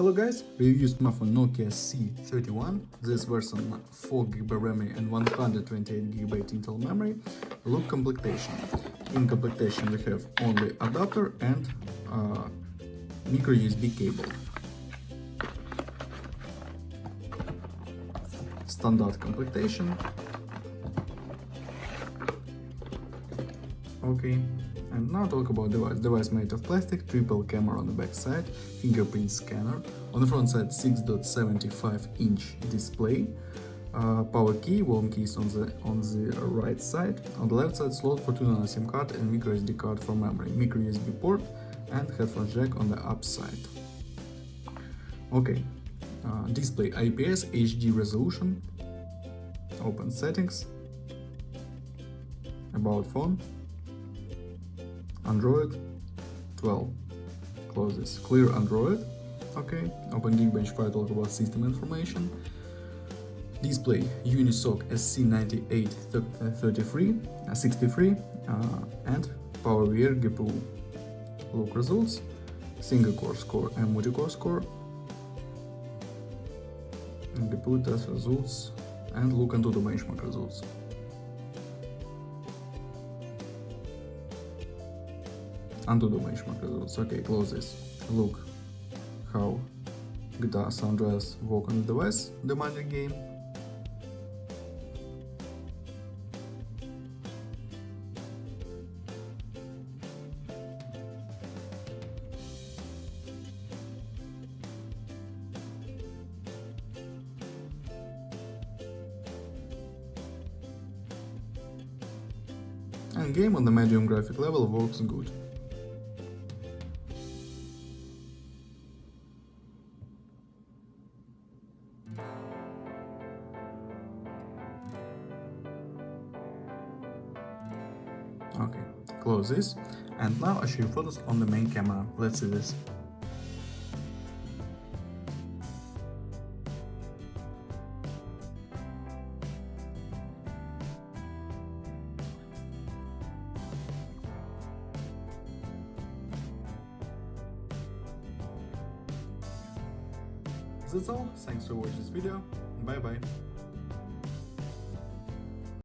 Hello guys, review smartphone Nokia C31. This version 4GB memory and 128GB internal memory. Look completion. In completion we have only adapter and micro USB cable. Standard completion. Okay, and now talk about device. Device made of plastic, triple camera on the back side, fingerprint scanner. On the front side 6.75-inch display, power key, volume keys on the right side. On the left side slot for 2 SIM card and micro SD card for memory, micro USB port and headphone jack on the upside. Okay, display IPS HD resolution. Open settings, about phone, Android 12, close this, clear Android. Okay, open Geekbench file, talk about system information. Display Unisoc SC9833 and PowerVR GPU. Look results, single core score and multi-core score, GPU test results, and look into the benchmark results. Onto the benchmark results. Okay, close this. Look how GTA San Andreas work on the device, the demanding game. And game on the medium graphic level works good. Okay, close this, and now I show you photos on the main camera. Let's see this. That's all, thanks for watching this video, bye bye.